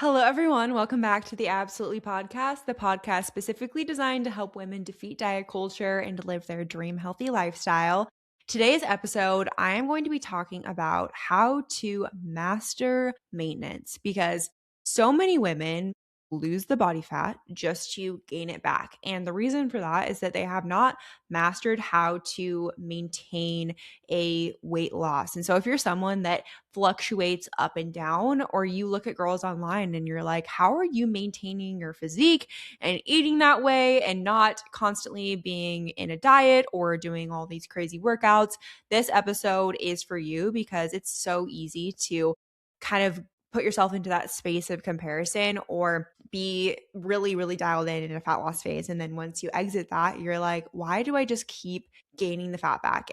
Hello, everyone. Welcome back to the Absolutely Podcast, the podcast specifically designed to help women defeat diet culture and to live their dream healthy lifestyle. Today's episode, I am going to be talking about how to master maintenance because so many women lose the body fat just to gain it back. And the reason for that is that they have not mastered how to maintain a weight loss. And so, if you're someone that fluctuates up and down, or you look at girls online and you're like, how are you maintaining your physique and eating that way and not constantly being in a diet or doing all these crazy workouts? This episode is for you because it's so easy to kind of put yourself into that space of comparison or be really, really dialed in a fat loss phase. And then once you exit that, you're like, why do I just keep gaining the fat back?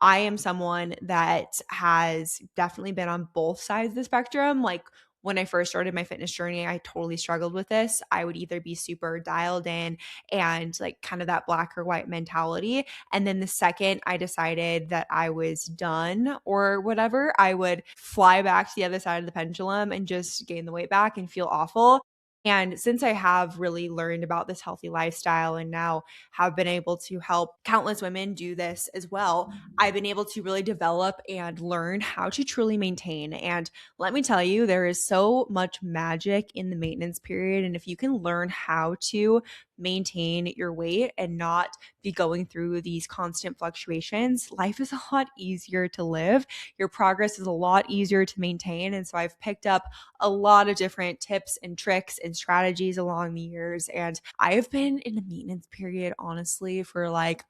I am someone that has definitely been on both sides of the spectrum. Like when I first started my fitness journey, I totally struggled with this. I would either be super dialed in and like kind of that black or white mentality. And then the second I decided that I was done or whatever, I would fly back to the other side of the pendulum and just gain the weight back and feel awful. And since I have really learned about this healthy lifestyle and now have been able to help countless women do this as well, I've been able to really develop and learn how to truly maintain. And let me tell you, there is so much magic in the maintenance period. And if you can learn how to maintain your weight and not be going through these constant fluctuations, life is a lot easier to live. Your progress is a lot easier to maintain. And so I've picked up a lot of different tips and tricks and strategies along the years. And I have been in a maintenance period, honestly, for like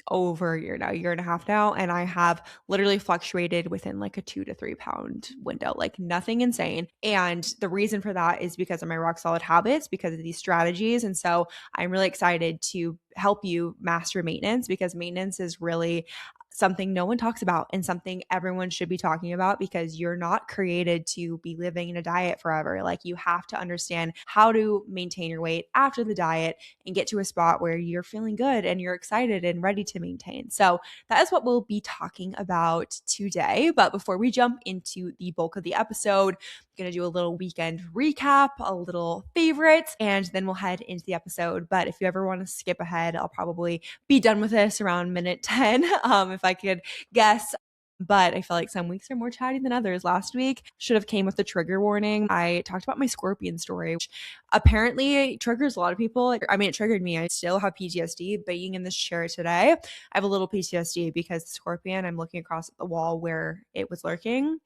over a year now, year and a half now. And I have literally fluctuated within like a 2 to 3 pound window, like nothing insane. And the reason for that is because of my rock solid habits, because of these strategies. And so I'm really excited to help you master maintenance because maintenance is really something no one talks about and something everyone should be talking about because you're not created to be living in a diet forever. Like you have to understand how to maintain your weight after the diet and get to a spot where you're feeling good and you're excited and ready to maintain. So that is what we'll be talking about today. But before we jump into the bulk of the episode, I'm going to do a little weekend recap, a little favorites, and then we'll head into the episode. But if you ever want to skip ahead, I'll probably be done with this around minute 10, if I could guess. But I feel like some weeks are more chatty than others. Last week should have came with a trigger warning. I talked about my scorpion story, which apparently triggers a lot of people. I mean, it triggered me. I still have PTSD. Being in this chair today, I have a little PTSD because the scorpion, I'm looking across at the wall where it was lurking.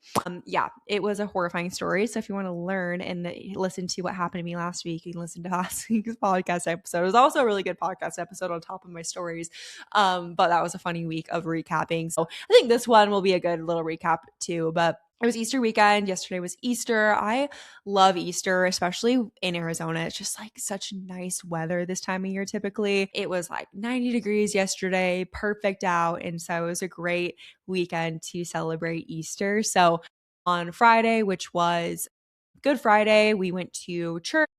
Yeah, it was a horrifying story. So if you want to learn and listen to what happened to me last week, you can listen to last week's podcast episode. It was also a really good podcast episode on top of my stories. But that was a funny week of recapping. So I think this one will be a good little recap too. But it was Easter weekend. Yesterday was Easter. I love Easter, especially in Arizona. It's just like such nice weather this time of year typically. It was like 90 degrees yesterday, perfect out. And so it was a great weekend to celebrate Easter. So on Friday, which was Good Friday, we went to church,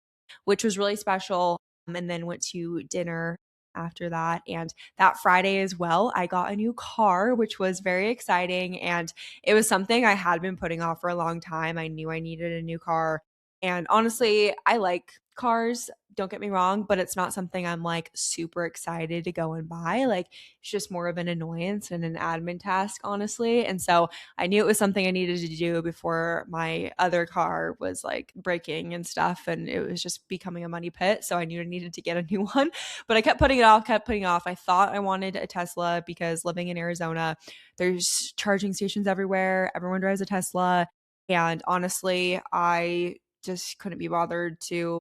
which was really special, and then went to dinner after that. And that Friday as well, I got a new car, which was very exciting. And it was something I had been putting off for a long time. I knew I needed a new car. And honestly, I like cars, don't get me wrong, but it's not something I'm like super excited to go and buy. Like it's just more of an annoyance and an admin task, honestly. And so I knew it was something I needed to do before my other car was like breaking and stuff. And it was just becoming a money pit. So I knew I needed to get a new one, but I kept putting it off, kept putting it off. I thought I wanted a Tesla because living in Arizona, there's charging stations everywhere. Everyone drives a Tesla. And honestly, I just couldn't be bothered to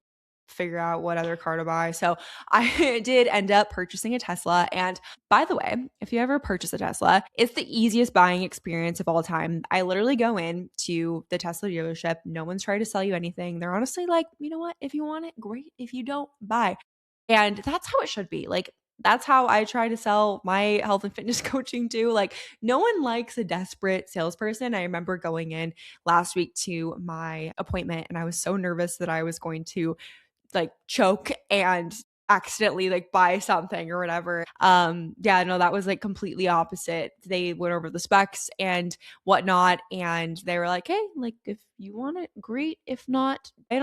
figure out what other car to buy. So I did end up purchasing a Tesla. And by the way, if you ever purchase a Tesla, it's the easiest buying experience of all time. I literally go in to the Tesla dealership. No one's trying to sell you anything. They're honestly like, you know what? If you want it, great. If you don't, buy. And that's how it should be. Like, that's how I try to sell my health and fitness coaching too. Like, no one likes a desperate salesperson. I remember going in last week to my appointment and I was so nervous that I was going to like choke and accidentally like buy something or whatever. Yeah, no, that was like completely opposite. They went over the specs and whatnot, and they were like, hey, like if you want it, great. If not, buy it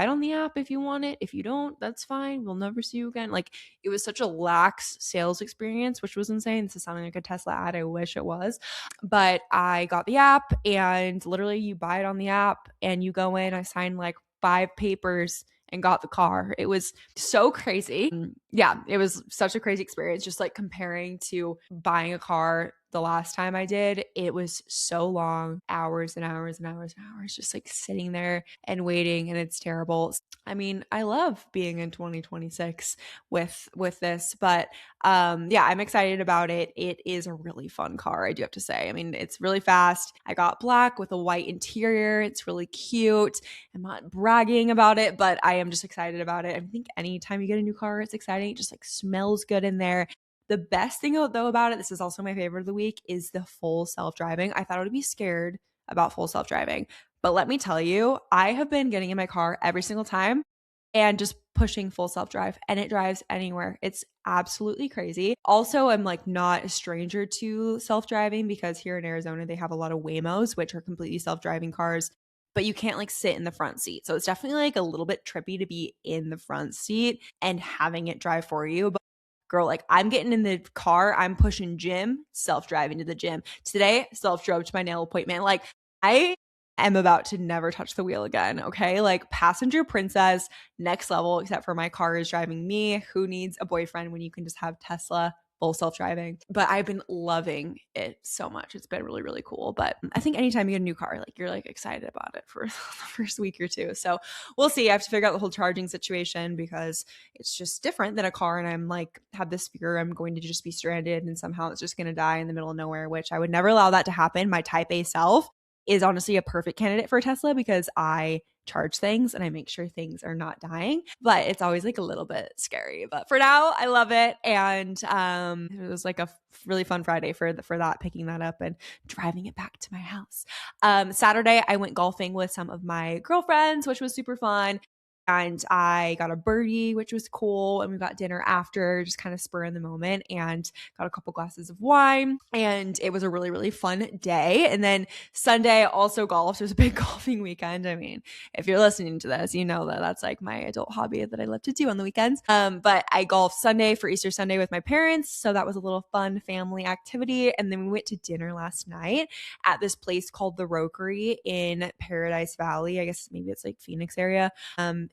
on the app if you want it. If you don't, that's fine. We'll never see you again. Like it was such a lax sales experience, which was insane. This is sounding like a Tesla ad. I wish it was. But I got the app, and literally you buy it on the app and you go in. I signed like 5 papers and got the car. It was so crazy. Yeah, it was such a crazy experience. Just like comparing to buying a car the last time I did, it was so long, hours and hours and hours and hours, just like sitting there and waiting, and it's terrible. I mean, I love being in 2026 with this, but yeah, I'm excited about it. It is a really fun car, I do have to say. I mean, it's really fast. I got black with a white interior. It's really cute. I'm not bragging about it, but I am just excited about it. I think anytime you get a new car, it's exciting. It just like smells good in there. The best thing though about it, this is also my favorite of the week, is the full self-driving. I thought I would be scared about full self-driving, but let me tell you, I have been getting in my car every single time and just pushing full self-drive, and it drives anywhere. It's absolutely crazy. Also, I'm like not a stranger to self-driving because here in Arizona, they have a lot of Waymos, which are completely self-driving cars, but you can't like sit in the front seat. So it's definitely like a little bit trippy to be in the front seat and having it drive for you. But girl, like I'm getting in the car, I'm pushing gym, self-driving to the gym. Today, self-drove to my nail appointment. Like I am about to never touch the wheel again. Okay. Like passenger princess, next level, except for my car is driving me. Who needs a boyfriend when you can just have Tesla full self-driving? But I've been loving it so much. It's been really, really cool. But I think anytime you get a new car, like you're like excited about it for the first week or two. So we'll see. I have to figure out the whole charging situation because it's just different than a car. And I'm like, have this fear I'm going to just be stranded and somehow it's just going to die in the middle of nowhere, which I would never allow that to happen. My type A self is honestly a perfect candidate for a Tesla because I charge things and I make sure things are not dying, but it's always like a little bit scary. But for now, I love it. And it was like a really fun Friday for that, picking that up and driving it back to my house. Saturday, I went golfing with some of my girlfriends, which was super fun. And I got a birdie, which was cool. And we got dinner after, just kind of spur in the moment, and got a couple glasses of wine. And it was a really, really fun day. And then Sunday, also golfed. It was a big golfing weekend. I mean, if you're listening to this, you know that that's like my adult hobby that I love to do on the weekends. But I golfed Sunday for Easter Sunday with my parents. So that was a little fun family activity. And then we went to dinner last night at this place called The Rokery in Paradise Valley. I guess maybe it's like Phoenix area.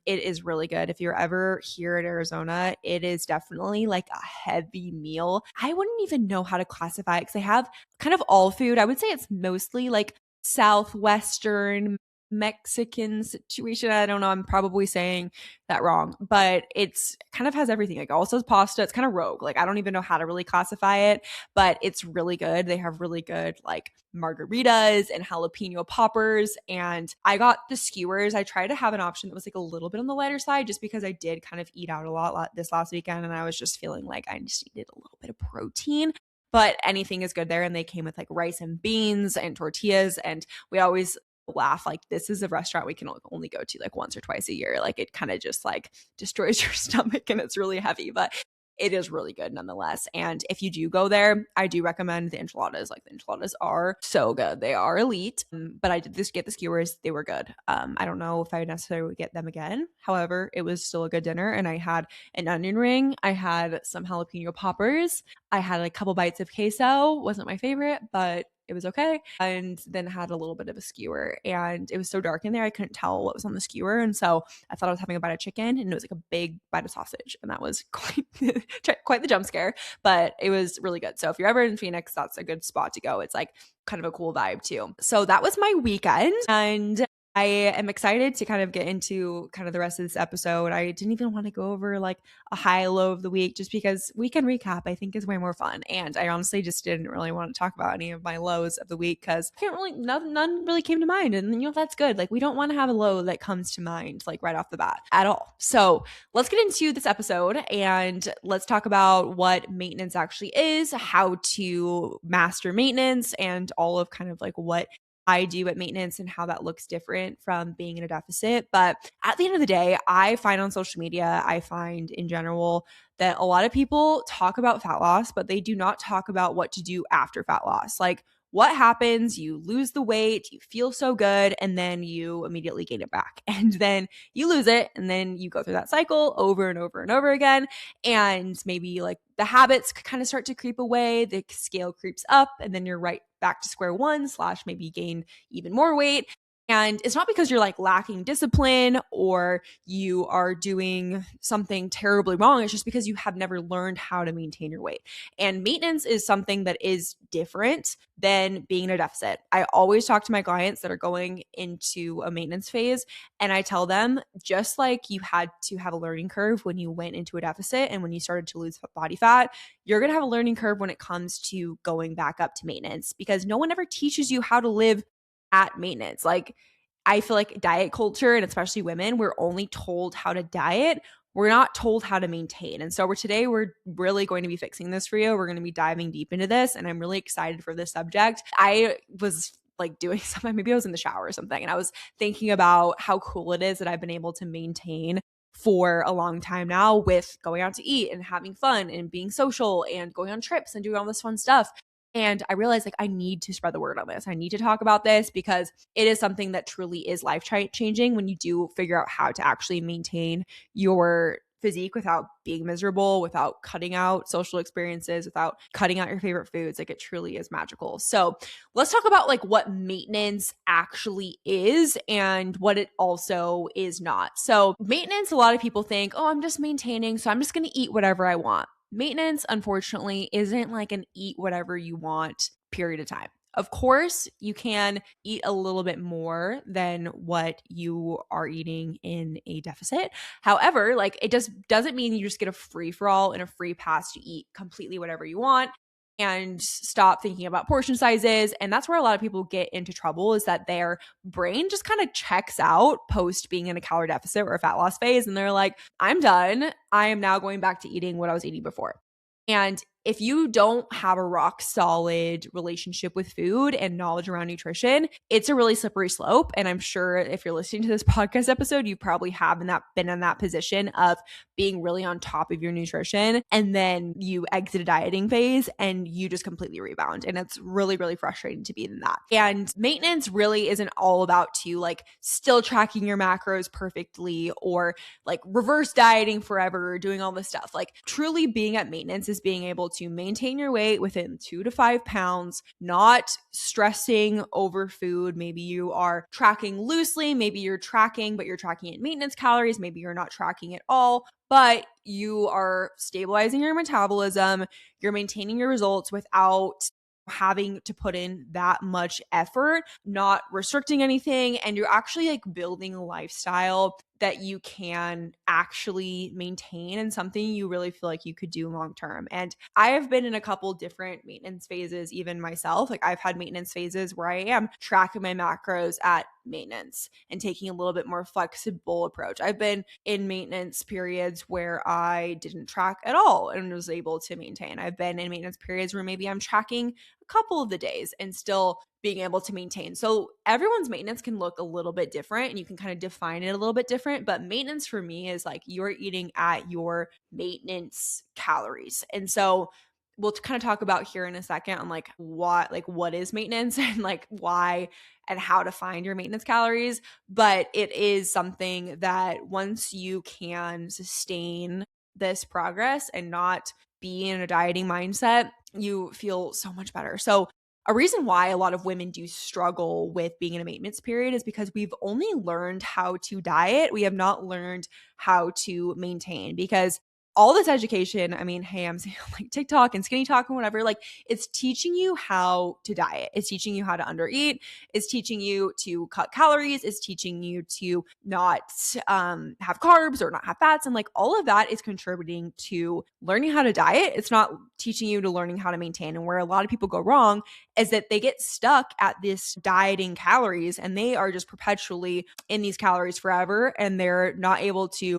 It is really good. If you're ever here in Arizona, it is definitely like a heavy meal. I wouldn't even know how to classify it because they have kind of all food. I would say it's mostly like Southwestern Mexican situation. I don't know. I'm probably saying that wrong, but it's kind of has everything. Like also pasta. It's kind of rogue. Like I don't even know how to really classify it, but it's really good. They have really good like margaritas and jalapeno poppers. And I got the skewers. I tried to have an option that was like a little bit on the lighter side just because I did kind of eat out a lot this last weekend. And I was just feeling like I just needed a little bit of protein. But anything is good there. And they came with like rice and beans and tortillas. And we always laugh like this is a restaurant we can only go to like once or twice a year. Like it kind of just like destroys your stomach and it's really heavy, but it is really good nonetheless. And if you do go there, I do recommend the enchiladas. Like the enchiladas are so good. They are elite. But I did get the skewers. They were good. I don't know if I would necessarily get them again. However, it was still a good dinner. And I had an onion ring. I had some jalapeno poppers. I had a couple bites of queso. Wasn't my favorite, but it was okay. And then had a little bit of a skewer. And it was so dark in there, I couldn't tell what was on the skewer. And so I thought I was having a bite of chicken, and it was like a big bite of sausage. And that was quite the jump scare, but it was really good. So if you're ever in Phoenix, that's a good spot to go. It's like kind of a cool vibe too. So that was my weekend. And I am excited to kind of get into kind of the rest of this episode. I didn't even want to go over like a high low of the week just because weekend recap I think is way more fun. And I honestly just didn't really want to talk about any of my lows of the week because none really came to mind. And you know, that's good. Like we don't want to have a low that comes to mind like right off the bat at all. So let's get into this episode and let's talk about what maintenance actually is, how to master maintenance, and all of kind of like what I do at maintenance and how that looks different from being in a deficit. But at the end of the day, I find on social media, I find in general that a lot of people talk about fat loss, but they do not talk about what to do after fat loss. Like, what happens? You lose the weight, you feel so good, and then you immediately gain it back. And then you lose it, and then you go through that cycle over and over and over again. And maybe like the habits kind of start to creep away, the scale creeps up, and then you're right back to square one, slash maybe gain even more weight. And it's not because you're like lacking discipline or you are doing something terribly wrong. It's just because you have never learned how to maintain your weight. And maintenance is something that is different than being in a deficit. I always talk to my clients that are going into a maintenance phase, and I tell them, just like you had to have a learning curve when you went into a deficit and when you started to lose body fat, you're going to have a learning curve when it comes to going back up to maintenance, because no one ever teaches you how to live at maintenance. Like, I feel like diet culture, and especially women, we're only told how to diet. We're not told how to maintain. And so we're really going to be fixing this for you. We're going to be diving deep into this, and I'm really excited for this subject. I was like doing something, maybe I was in the shower or something, and I was thinking about how cool it is that I've been able to maintain for a long time now with going out to eat and having fun and being social and going on trips and doing all this fun stuff. And I realized like I need to spread the word on this. I need to talk about this because it is something that truly is life changing when you do figure out how to actually maintain your physique without being miserable, without cutting out social experiences, without cutting out your favorite foods. Like, it truly is magical. So let's talk about like what maintenance actually is and what it also is not. So maintenance, a lot of people think, oh, I'm just maintaining, so I'm just going to eat whatever I want. Maintenance, unfortunately, isn't like an eat whatever you want period of time. Of course, you can eat a little bit more than what you are eating in a deficit. However, like, it just doesn't mean you just get a free for all and a free pass to eat completely whatever you want and stop thinking about portion sizes. And that's where a lot of people get into trouble, is that their brain just kind of checks out post being in a calorie deficit or a fat loss phase. And they're like, I'm done. I am now going back to eating what I was eating before. And if you don't have a rock solid relationship with food and knowledge around nutrition, it's a really slippery slope. And I'm sure if you're listening to this podcast episode, you probably have been in that position of being really on top of your nutrition, and then you exit a dieting phase and you just completely rebound. And it's really, really frustrating to be in that. And maintenance really isn't all about to like still tracking your macros perfectly or like reverse dieting forever or doing all this stuff. Like, truly being at maintenance is being able to maintain your weight within 2 to 5 pounds, not stressing over food. Maybe you are tracking loosely, maybe you're tracking, but you're tracking at maintenance calories, maybe you're not tracking at all, but you are stabilizing your metabolism, you're maintaining your results without having to put in that much effort, not restricting anything, and you're actually like building a lifestyle that you can actually maintain and something you really feel like you could do long term. And I have been in a couple different maintenance phases, even myself. Like, I've had maintenance phases where I am tracking my macros at maintenance and taking a little bit more flexible approach. I've been in maintenance periods where I didn't track at all and was able to maintain. I've been in maintenance periods where maybe I'm tracking a couple of the days and still being able to maintain. So everyone's maintenance can look a little bit different and you can kind of define it a little bit different. But maintenance for me is like you're eating at your maintenance calories. And so we'll kind of talk about here in a second on like what is maintenance and like why and how to find your maintenance calories. But it is something that once you can sustain this progress and not be in a dieting mindset, you feel so much better. So a reason why a lot of women do struggle with being in a maintenance period is because we've only learned how to diet. We have not learned how to maintain, because all this education, I mean, hey, I'm saying like TikTok and skinny talk and whatever, like, it's teaching you how to diet. It's teaching you how to undereat. It's teaching you to cut calories. It's teaching you to not have carbs or not have fats. And like all of that is contributing to learning how to diet. It's not teaching you to learning how to maintain. And where a lot of people go wrong is that they get stuck at this dieting calories and they are just perpetually in these calories forever, and they're not able to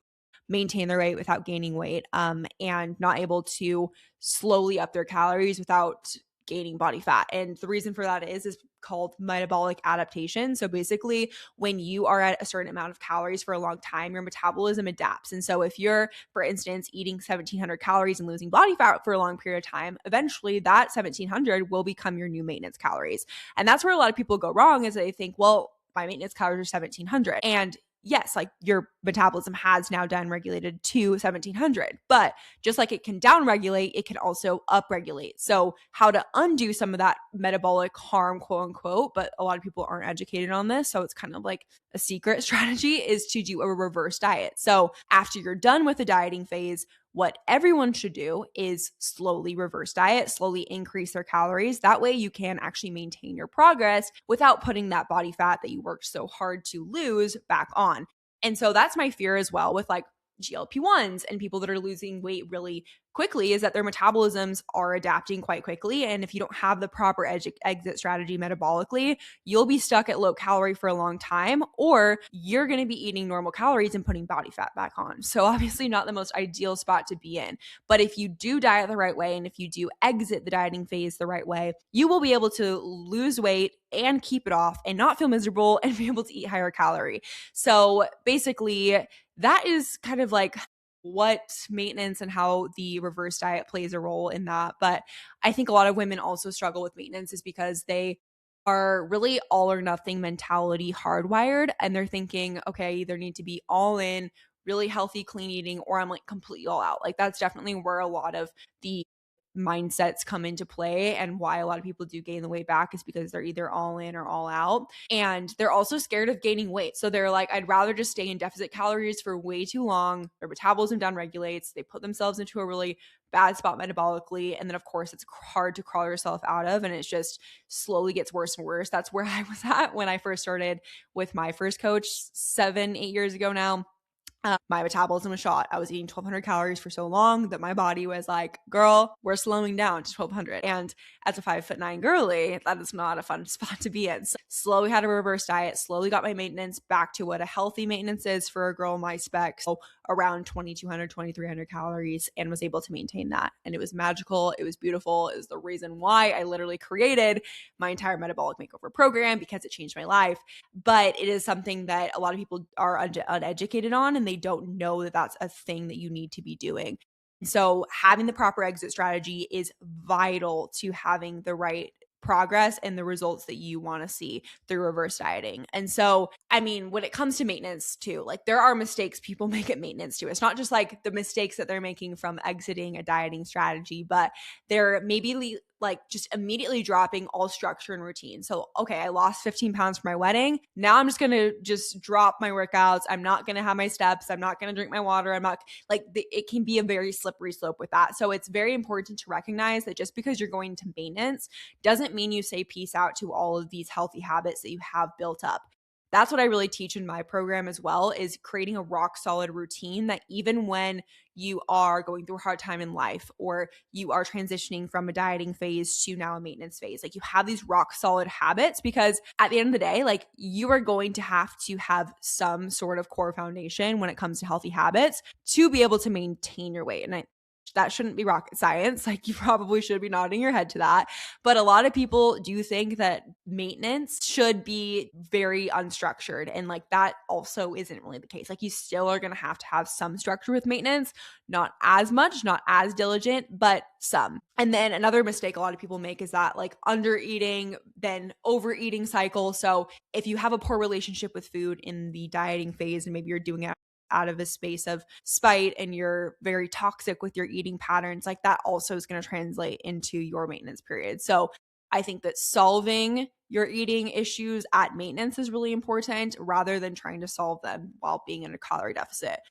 maintain their weight without gaining weight, and not able to slowly up their calories without gaining body fat. And the reason for that is called metabolic adaptation. So basically, when you are at a certain amount of calories for a long time, your metabolism adapts. And so if you're, for instance, eating 1,700 calories and losing body fat for a long period of time, eventually that 1,700 will become your new maintenance calories. And that's where a lot of people go wrong, is they think, well, my maintenance calories are 1,700. And yes, like your metabolism has now down regulated to 1,700, but just like it can down regulate, it can also up regulate. So how to undo some of that metabolic harm, quote unquote, but a lot of people aren't educated on this. So it's kind of like a secret strategy, is to do a reverse diet. So after you're done with the dieting phase, what everyone should do is slowly reverse diet, slowly increase their calories. That way you can actually maintain your progress without putting that body fat that you worked so hard to lose back on. And so that's my fear as well with like GLP-1s and people that are losing weight really quickly, is that their metabolisms are adapting quite quickly. And if you don't have the proper exit strategy metabolically, you'll be stuck at low calorie for a long time, or you're going to be eating normal calories and putting body fat back on. So obviously not the most ideal spot to be in. But if you do diet the right way, and if you do exit the dieting phase the right way, you will be able to lose weight and keep it off and not feel miserable and be able to eat higher calorie. So basically, that is kind of like what maintenance and how the reverse diet plays a role in that. But I think a lot of women also struggle with maintenance is because they are really all or nothing mentality hardwired, and they're thinking, okay, I either need to be all in, really healthy, clean eating, or I'm like completely all out. Like that's definitely where a lot of the mindsets come into play, and why a lot of people do gain the weight back is because they're either all in or all out. And they're also scared of gaining weight. So they're like, I'd rather just stay in deficit calories for way too long. Their metabolism down regulates. They put themselves into a really bad spot metabolically. And then of course it's hard to crawl yourself out of, and it just slowly gets worse and worse. That's where I was at when I first started with my first coach 7-8 years ago now. My metabolism was shot. I was eating 1,200 calories for so long that my body was like, girl, we're slowing down to 1,200. And as a 5'9" girly, that is not a fun spot to be in. So slowly had a reverse diet, slowly got my maintenance back to what a healthy maintenance is for a girl my spec. So around 2,200, 2,300 calories, and was able to maintain that. And it was magical. It was beautiful. It was the reason why I literally created my entire metabolic makeover program, because it changed my life. But it is something that a lot of people are uneducated on, and they don't know that that's a thing that you need to be doing. So having the proper exit strategy is vital to having the right progress and the results that you want to see through reverse dieting. And so, I mean, when it comes to maintenance too, like there are mistakes people make at maintenance too. It's not just like the mistakes that they're making from exiting a dieting strategy, but they're maybe like just immediately dropping all structure and routine. So, okay, I lost 15 pounds for my wedding. Now I'm just going to just drop my workouts. I'm not going to have my steps. I'm not going to drink my water. I'm not like, it can be a very slippery slope with that. So it's very important to recognize that just because you're going to maintenance doesn't mean you say peace out to all of these healthy habits that you have built up. That's what I really teach in my program as well, is creating a rock solid routine that even when you are going through a hard time in life, or you are transitioning from a dieting phase to now a maintenance phase, like you have these rock solid habits, because at the end of the day, like you are going to have some sort of core foundation when it comes to healthy habits to be able to maintain your weight. And that shouldn't be rocket science. Like you probably should be nodding your head to that. But a lot of people do think that maintenance should be very unstructured. And like that also isn't really the case. Like you still are going to have some structure with maintenance, not as much, not as diligent, but some. And then another mistake a lot of people make is that like under eating, then overeating cycle. So if you have a poor relationship with food in the dieting phase, and maybe you're doing it out of a space of spite and you're very toxic with your eating patterns, like that also is going to translate into your maintenance period. So I think that solving your eating issues at maintenance is really important, rather than trying to solve them while being in a calorie deficit.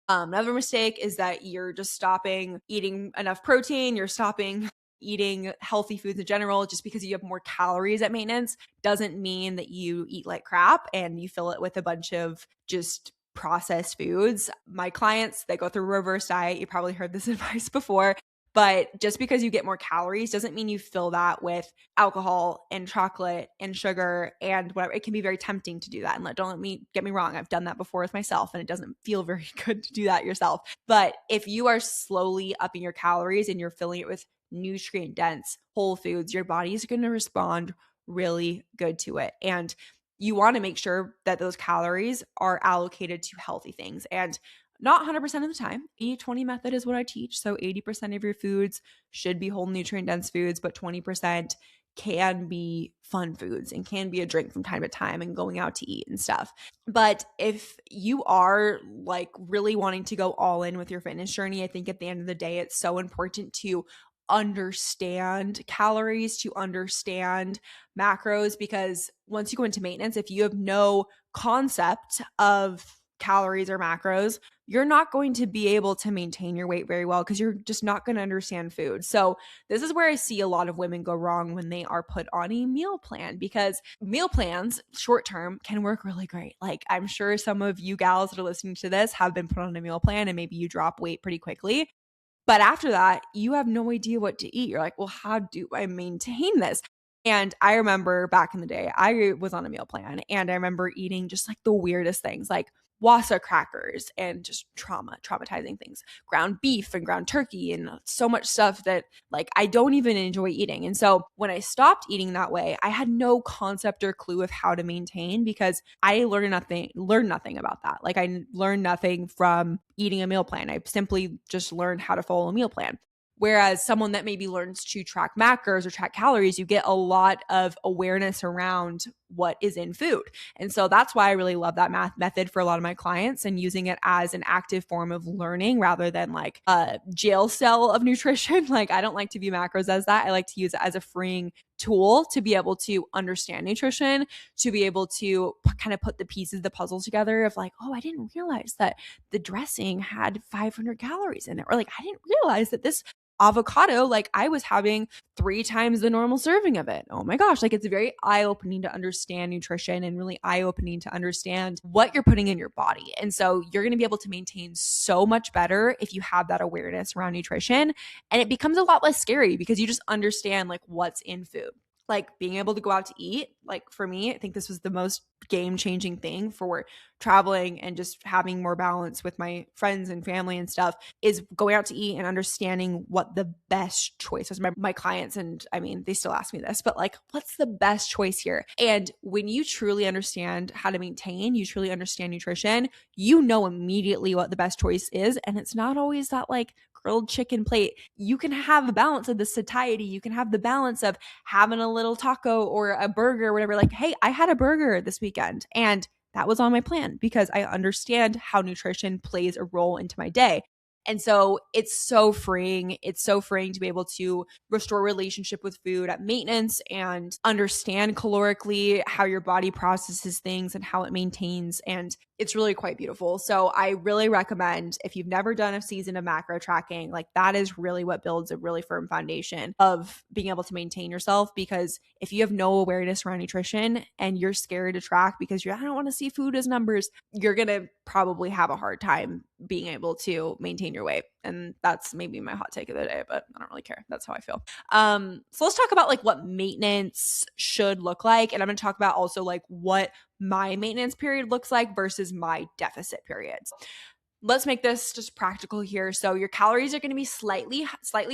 Another mistake is that you're just stopping eating enough protein, you're stopping eating healthy foods in general. Just because you have more calories at maintenance doesn't mean that you eat like crap and you fill it with a bunch of just processed foods. My clients, they go through reverse diet. You probably heard this advice before, but just because you get more calories doesn't mean you fill that with alcohol and chocolate and sugar and whatever. It can be very tempting to do that. And don't let me get me wrong. I've done that before with myself, and it doesn't feel very good to do that yourself. But if you are slowly upping your calories and you're filling it with nutrient dense whole foods, your body is going to respond really good to it. And you want to make sure that those calories are allocated to healthy things. And not 100% of the time. 80-20 method is what I teach. So 80% of your foods should be whole nutrient dense foods, but 20% can be fun foods and can be a drink from time to time and going out to eat and stuff. But if you are like really wanting to go all in with your fitness journey, I think at the end of the day, it's so important to understand calories, to understand macros, because once you go into maintenance, if you have no concept of calories or macros, you're not going to be able to maintain your weight very well because you're just not going to understand food. So this is where I see a lot of women go wrong when they are put on a meal plan, because meal plans short term can work really great. Like I'm sure some of you gals that are listening to this have been put on a meal plan and maybe you drop weight pretty quickly. But after that, you have no idea what to eat. You're like, well, how do I maintain this? And I remember back in the day, I was on a meal plan and I remember eating just like the weirdest things, like Wassa crackers and just traumatizing things, ground beef and ground turkey and so much stuff that like I don't even enjoy eating. And so when I stopped eating that way, I had no concept or clue of how to maintain because I learned nothing about that. Like I learned nothing from eating a meal plan. I simply just learned how to follow a meal plan. Whereas someone that maybe learns to track macros or track calories, you get a lot of awareness around what is in food. And so that's why I really love that math method for a lot of my clients and using it as an active form of learning rather than like a jail cell of nutrition. Like I don't like to view macros as that. I like to use it as a freeing tool to be able to understand nutrition, to be able to kind of put the pieces of the puzzle together of like, oh, I didn't realize that the dressing had 500 calories in it. Or like, I didn't realize that this avocado, like I was having 3 times the normal serving of it. Oh my gosh. Like it's very eye-opening to understand nutrition and really eye-opening to understand what you're putting in your body. And so you're going to be able to maintain so much better if you have that awareness around nutrition. And it becomes a lot less scary because you just understand like what's in food. Like being able to go out to eat, like for me, I think this was the most game-changing thing for traveling and just having more balance with my friends and family and stuff is going out to eat and understanding what the best choice was. My clients, and I mean, they still ask me this, but like, what's the best choice here? And when you truly understand how to maintain, you truly understand nutrition, you know immediately what the best choice is. And it's not always that like grilled chicken plate. You can have a balance of the satiety. You can have the balance of having a little taco or a burger or whatever. Like, hey, I had a burger this weekend and that was on my plan because I understand how nutrition plays a role into my day. And so it's so freeing. It's so freeing to be able to restore relationship with food at maintenance and understand calorically how your body processes things and how it maintains. And it's really quite beautiful. So I really recommend if you've never done a season of macro tracking, like that is really what builds a really firm foundation of being able to maintain yourself. Because if you have no awareness around nutrition and you're scared to track because I don't want to see food as numbers, you're going to probably have a hard time being able to maintain your weight. And that's maybe my hot take of the day, but I don't really care. That's how I feel. So let's talk about like what maintenance should look like. And I'm going to talk about also like what my maintenance period looks like versus my deficit periods. Let's make this just practical here. So your calories are going to be slightly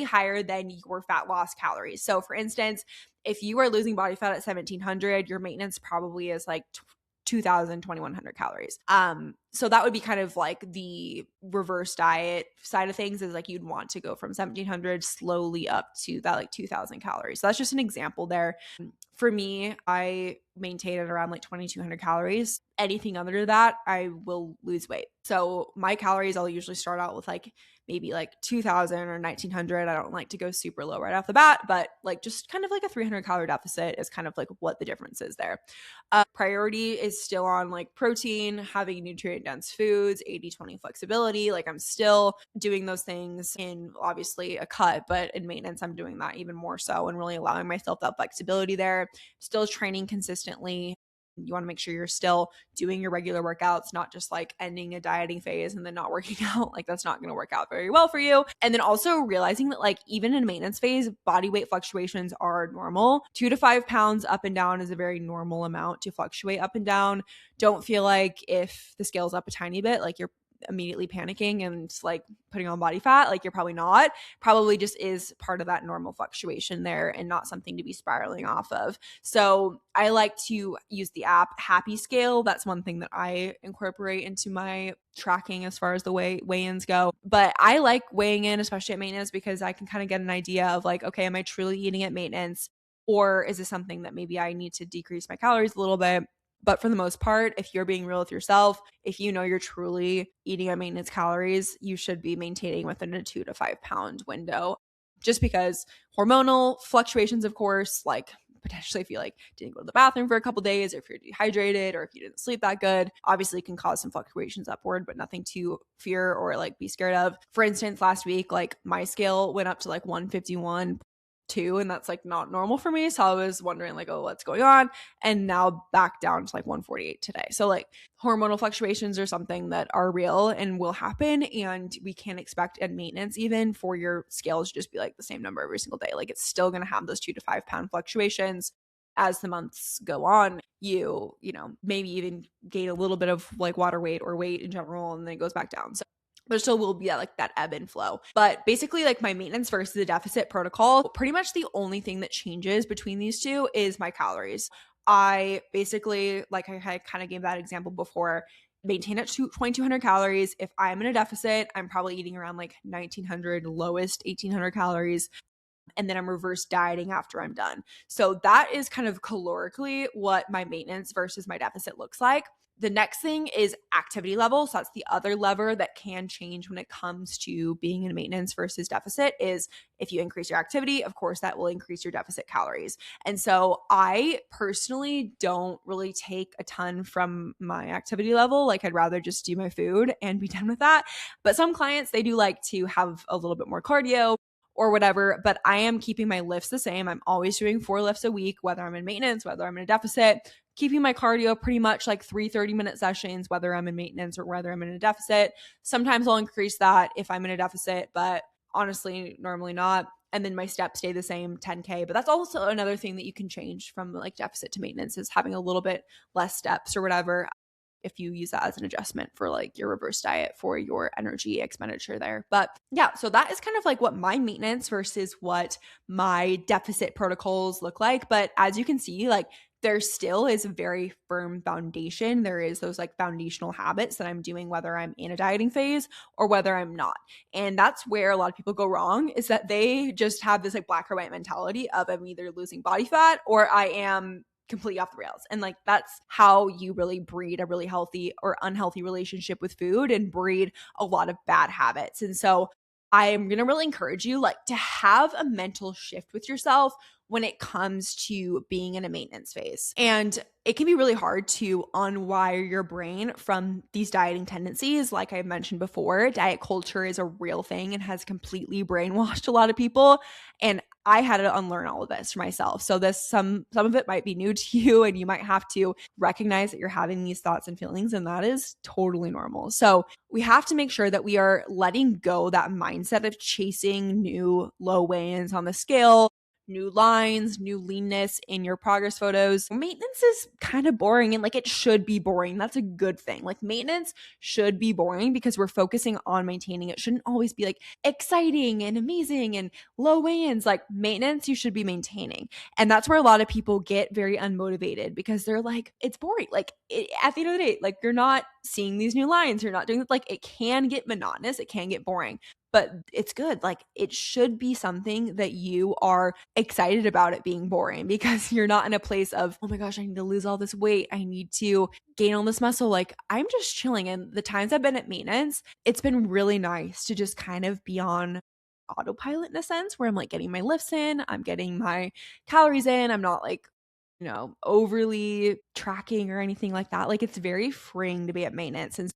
higher than your fat loss calories. So for instance, if you are losing body fat at 1700, your maintenance probably is like 2000, 2100 calories. So that would be kind of like the reverse diet side of things, is like you'd want to go from 1700 slowly up to that like 2000 calories. So that's just an example there. For me, I maintain it around like 2200 calories. Anything under that, I will lose weight. So my calories, I'll usually start out with like maybe like 2000 or 1900. I don't like to go super low right off the bat, but like just kind of like a 300 calorie deficit is kind of like what the difference is there. Priority is still on like protein, having nutrient dense foods, 80-20 flexibility. Like I'm still doing those things in obviously a cut, but in maintenance, I'm doing that even more so and really allowing myself that flexibility there. Still training consistently. You want to make sure you're still doing your regular workouts, not just like ending a dieting phase and then not working out. Like that's not going to work out very well for you. And then also realizing that like even in maintenance phase, body weight fluctuations are normal. 2 to 5 pounds up and down is a very normal amount to fluctuate up and down. Don't feel like if the scale's up a tiny bit, like you're immediately panicking and like putting on body fat. Like you're probably not. Probably just is part of that normal fluctuation there and not something to be spiraling off of. So I like to use the app Happy Scale. That's one thing that I incorporate into my tracking as far as the weigh-ins go. But I like weighing in, especially at maintenance, because I can kind of get an idea of like, okay, am I truly eating at maintenance? Or is this something that maybe I need to decrease my calories a little bit? But for the most part, if you're being real with yourself, if you know you're truly eating at maintenance calories, you should be maintaining within a 2 to 5 pound window. Just because hormonal fluctuations, of course, like potentially if you like didn't go to the bathroom for a couple days, or if you're dehydrated, or if you didn't sleep that good, obviously can cause some fluctuations upward, but nothing to fear or like be scared of. For instance, last week, like my scale went up to like 151 2, and that's like not normal for me. So I was wondering like, oh, what's going on? And now back down to like 148 today. So like hormonal fluctuations are something that are real and will happen, and we can't expect at maintenance even for your scales to just be like the same number every single day. Like it's still going to have those 2 to 5 pound fluctuations as the months go on. You know, maybe even gain a little bit of like water weight or weight in general, and then it goes back down. So there still will be like that ebb and flow. But basically, like my maintenance versus the deficit protocol, pretty much the only thing that changes between these two is my calories. I basically, like I kind of gave that example before, maintain at 2,200 calories. If I'm in a deficit, I'm probably eating around like 1,900, lowest 1,800 calories. And then I'm reverse dieting after I'm done. So that is kind of calorically what my maintenance versus my deficit looks like. The next thing is activity level. So that's the other lever that can change when it comes to being in maintenance versus deficit. Is if you increase your activity, of course, that will increase your deficit calories. And so I personally don't really take a ton from my activity level. Like I'd rather just do my food and be done with that. But some clients, they do like to have a little bit more cardio or whatever, but I am keeping my lifts the same. I'm always doing 4 lifts a week, whether I'm in maintenance, whether I'm in a deficit, keeping my cardio pretty much like 3 30-minute sessions, whether I'm in maintenance or whether I'm in a deficit. Sometimes I'll increase that if I'm in a deficit, but honestly, normally not. And then my steps stay the same, 10K. But that's also another thing that you can change from like deficit to maintenance, is having a little bit less steps or whatever, if you use that as an adjustment for like your reverse diet for your energy expenditure there. But yeah, so that is kind of like what my maintenance versus what my deficit protocols look like. But as you can see, like there still is a very firm foundation. There is those like foundational habits that I'm doing, whether I'm in a dieting phase or whether I'm not. And that's where a lot of people go wrong, is that they just have this like black or white mentality of I'm either losing body fat or I am completely off the rails. And like that's how you really breed a really healthy or unhealthy relationship with food and breed a lot of bad habits. And so I am going to really encourage you like to have a mental shift with yourself when it comes to being in a maintenance phase. And it can be really hard to unwire your brain from these dieting tendencies. Like I mentioned before, diet culture is a real thing and has completely brainwashed a lot of people. And I had to unlearn all of this for myself. So this some of it might be new to you, and you might have to recognize that you're having these thoughts and feelings, and that is totally normal. So we have to make sure that we are letting go that mindset of chasing new low weigh-ins on the scale, new lines, new leanness in your progress photos. Maintenance is kind of boring, and like it should be boring. That's a good thing. Like maintenance should be boring because we're focusing on maintaining. It shouldn't always be like exciting and amazing and low weigh-ins. Like maintenance, you should be maintaining. And that's where a lot of people get very unmotivated, because they're like, it's boring. Like at the end of the day, like you're not seeing these new lines. You're not doing it. Like it can get monotonous. It can get boring. But it's good. Like it should be something that you are excited about it being boring, because you're not in a place of, oh my gosh, I need to lose all this weight. I need to gain all this muscle. Like I'm just chilling. And the times I've been at maintenance, it's been really nice to just kind of be on autopilot in a sense, where I'm like getting my lifts in, I'm getting my calories in. I'm not like, overly tracking or anything like that. Like it's very freeing to be at maintenance. And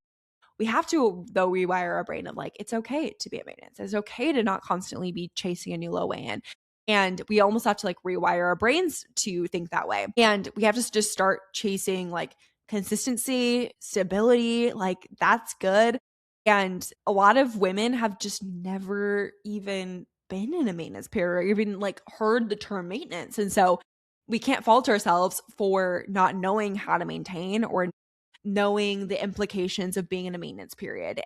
we have to, though, rewire our brain of like, it's okay to be at maintenance. It's okay to not constantly be chasing a new low weigh-in. And we almost have to like rewire our brains to think that way. And we have to just start chasing like consistency, stability. Like that's good. And a lot of women have just never even been in a maintenance period or even like heard the term maintenance. And so we can't fault ourselves for not knowing how to maintain or knowing the implications of being in a maintenance period.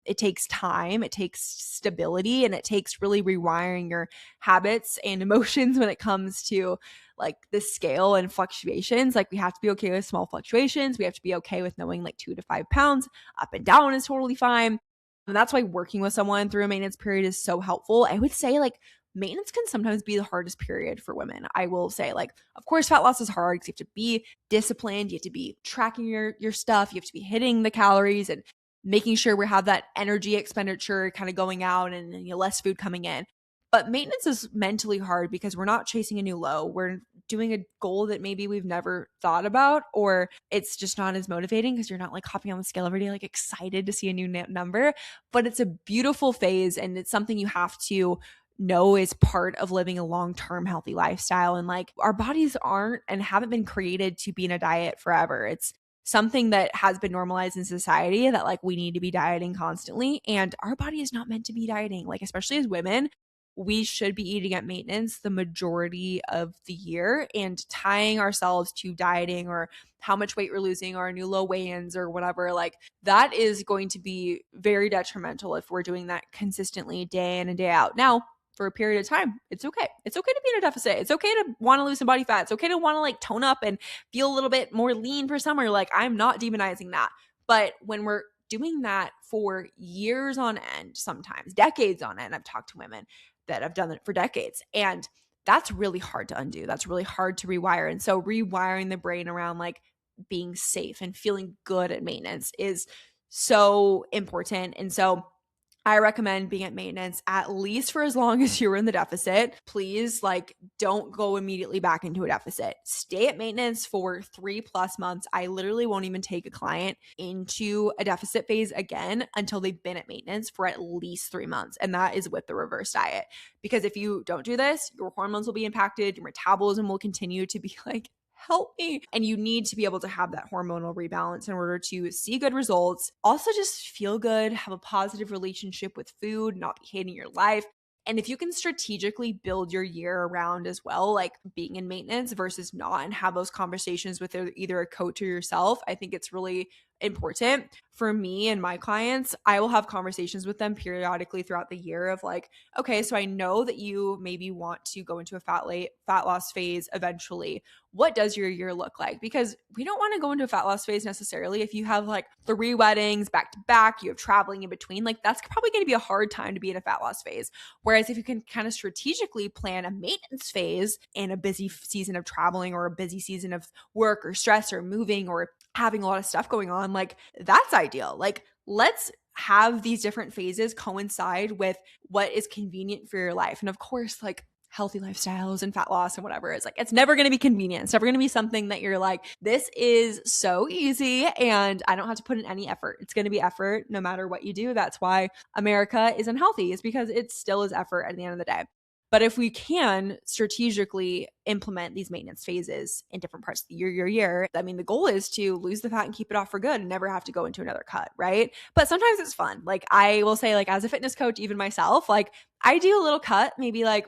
It takes time, it takes stability, and it takes really rewiring your habits and emotions when it comes to like the scale and fluctuations. Like we have to be okay with small fluctuations. We have to be okay with knowing like 2 to 5 pounds up and down is totally fine. And that's why working with someone through a maintenance period is so helpful. I would say like maintenance can sometimes be the hardest period for women. I will say, like, of course, fat loss is hard because you have to be disciplined, you have to be tracking your stuff, you have to be hitting the calories and making sure we have that energy expenditure kind of going out and less food coming in. But maintenance is mentally hard because we're not chasing a new low. We're doing a goal that maybe we've never thought about, or it's just not as motivating because you're not like hopping on the scale every day, like excited to see a new number. But it's a beautiful phase, and it's something you have to know is part of living a long-term healthy lifestyle. And like our bodies aren't and haven't been created to be in a diet forever. It's something that has been normalized in society that like we need to be dieting constantly, and our body is not meant to be dieting. Like especially as women, we should be eating at maintenance the majority of the year, and tying ourselves to dieting or how much weight we're losing or new low weigh-ins or whatever, like that is going to be very detrimental if we're doing that consistently day in and day out. Now, for a period of time, it's okay. It's okay to be in a deficit. It's okay to want to lose some body fat. It's okay to want to like tone up and feel a little bit more lean for summer. Like I'm not demonizing that. But when we're doing that for years on end, sometimes decades on end, I've talked to women that have done it for decades. And that's really hard to undo. That's really hard to rewire. And so rewiring the brain around like being safe and feeling good at maintenance is so important. And so I recommend being at maintenance at least for as long as you're in the deficit. Please, like, don't go immediately back into a deficit. Stay at maintenance for 3+ months. I literally won't even take a client into a deficit phase again until they've been at maintenance for at least 3 months. And that is with the reverse diet. Because if you don't do this, your hormones will be impacted, your metabolism will continue to be like, help me. And you need to be able to have that hormonal rebalance in order to see good results. Also, just feel good, have a positive relationship with food, not be hating your life. And if you can strategically build your year around as well, like being in maintenance versus not, and have those conversations with either a coach or yourself, I think it's really important. For me and my clients, I will have conversations with them periodically throughout the year of like, okay, so I know that you maybe want to go into a fat loss phase eventually. What does your year look like? Because we don't want to go into a fat loss phase necessarily if you have like 3 weddings back to back, you have traveling in between, like that's probably going to be a hard time to be in a fat loss phase. Whereas if you can kind of strategically plan a maintenance phase in a busy season of traveling or a busy season of work or stress or moving or having a lot of stuff going on, like that's ideal. Like let's have these different phases coincide with what is convenient for your life. And of course, like healthy lifestyles and fat loss and whatever, it's like, it's never going to be convenient. It's never going to be something that you're like, this is so easy and I don't have to put in any effort. It's going to be effort no matter what you do. That's why America is unhealthy, is because it still is effort at the end of the day. But if we can strategically implement these maintenance phases in different parts of the year, I mean, the goal is to lose the fat and keep it off for good and never have to go into another cut, right? But sometimes it's fun. Like I will say, like as a fitness coach, even myself, like I do a little cut, maybe like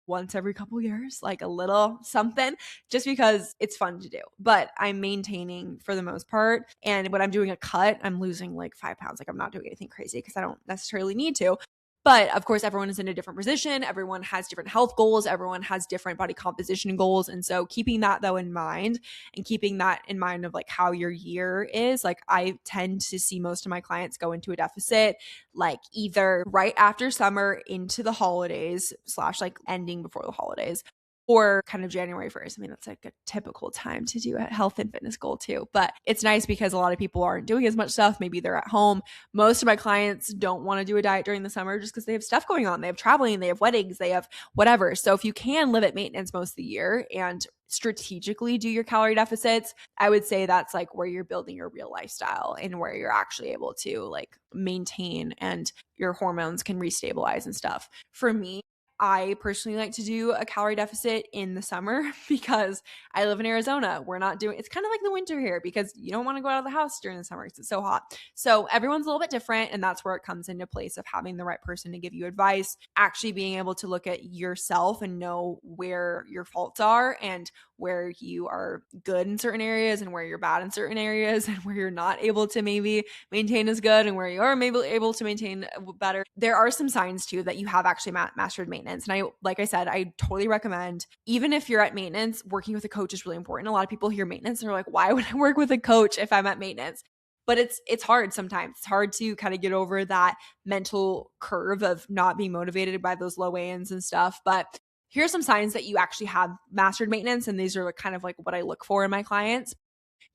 once every couple years, like a little something, just because it's fun to do. But I'm maintaining for the most part. And when I'm doing a cut, I'm losing like 5 pounds. Like I'm not doing anything crazy because I don't necessarily need to. But of course, everyone is in a different position. Everyone has different health goals. Everyone has different body composition goals. And so keeping that though in mind, and keeping that in mind of like how your year is, like I tend to see most of my clients go into a deficit, like either right after summer into the holidays / like ending before the holidays, or kind of January 1st. I mean, that's like a typical time to do a health and fitness goal too. But it's nice because a lot of people aren't doing as much stuff. Maybe they're at home. Most of my clients don't want to do a diet during the summer just because they have stuff going on. They have traveling, they have weddings, they have whatever. So if you can live at maintenance most of the year and strategically do your calorie deficits, I would say that's like where you're building your real lifestyle and where you're actually able to like maintain and your hormones can restabilize and stuff. For me, I personally like to do a calorie deficit in the summer because I live in Arizona. We're not doing, it's kind of like the winter here because you don't want to go out of the house during the summer because it's so hot. So everyone's a little bit different. And that's where it comes into place of having the right person to give you advice, actually being able to look at yourself and know where your faults are and where you are good in certain areas and where you're bad in certain areas and where you're not able to maybe maintain as good and where you are maybe able to maintain better. There are some signs too that you have actually mastered maintenance. And like I said, I totally recommend, even if you're at maintenance, working with a coach is really important. A lot of people hear maintenance and they're like, why would I work with a coach if I'm at maintenance? But it's hard sometimes. It's hard to kind of get over that mental curve of not being motivated by those low weigh-ins and stuff. But here's some signs that you actually have mastered maintenance. And these are kind of like what I look for in my clients.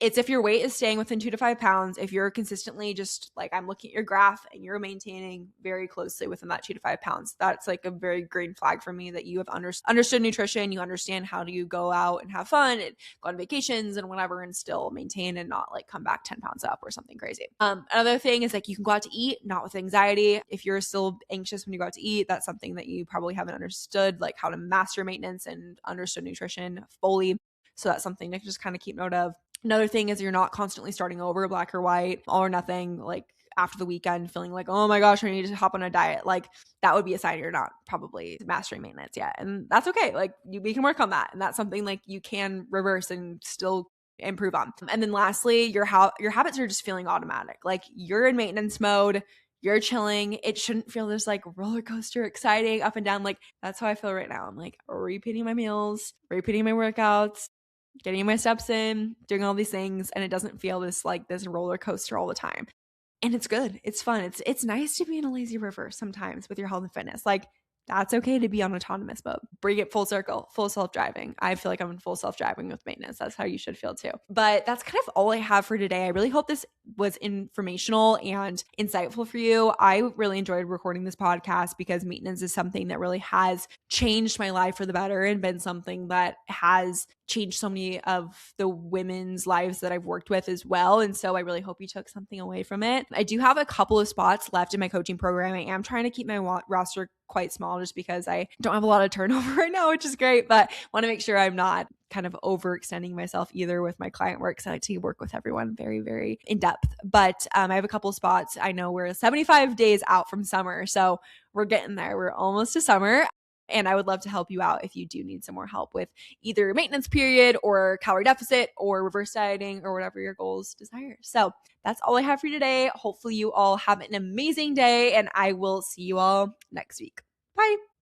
It's if your weight is staying within 2 to 5 pounds, if you're consistently just like, I'm looking at your graph and you're maintaining very closely within that 2 to 5 pounds, that's like a very green flag for me that you have understood nutrition. You understand how do you go out and have fun and go on vacations and whatever and still maintain and not like come back 10 pounds up or something crazy. Another thing is like you can go out to eat, not with anxiety. If you're still anxious when you go out to eat, that's something that you probably haven't understood, like how to master maintenance and understood nutrition fully. So that's something to just kind of keep note of. Another thing is you're not constantly starting over, black or white, all or nothing, like after the weekend feeling like, oh my gosh, I need to hop on a diet. Like that would be a sign you're not probably mastering maintenance yet. And that's okay. Like we can work on that. And that's something like you can reverse and still improve on. And then lastly, your habits are just feeling automatic. Like you're in maintenance mode. You're chilling. It shouldn't feel this like roller coaster exciting up and down. Like that's how I feel right now. I'm like repeating my meals, repeating my workouts, getting my steps in, doing all these things, and it doesn't feel this roller coaster all the time. And it's good. It's fun. It's nice to be in a lazy river sometimes with your health and fitness. Like that's okay to be on autonomous mode. Bring it full circle, full self-driving. I feel like I'm in full self-driving with maintenance. That's how you should feel too. But that's kind of all I have for today. I really hope this was informational and insightful for you. I really enjoyed recording this podcast because maintenance is something that really has changed my life for the better and been something that has changed so many of the women's lives that I've worked with as well. And so I really hope you took something away from it. I do have a couple of spots left in my coaching program. I am trying to keep my roster quite small just because I don't have a lot of turnover right now, which is great, but want to make sure I'm not kind of overextending myself either with my client work. So I like to work with everyone very, very in depth. But I have a couple of spots. I know we're 75 days out from summer, so we're getting there. We're almost to summer. And I would love to help you out if you do need some more help with either maintenance period or calorie deficit or reverse dieting or whatever your goals desire. So that's all I have for you today. Hopefully you all have an amazing day and I will see you all next week. Bye.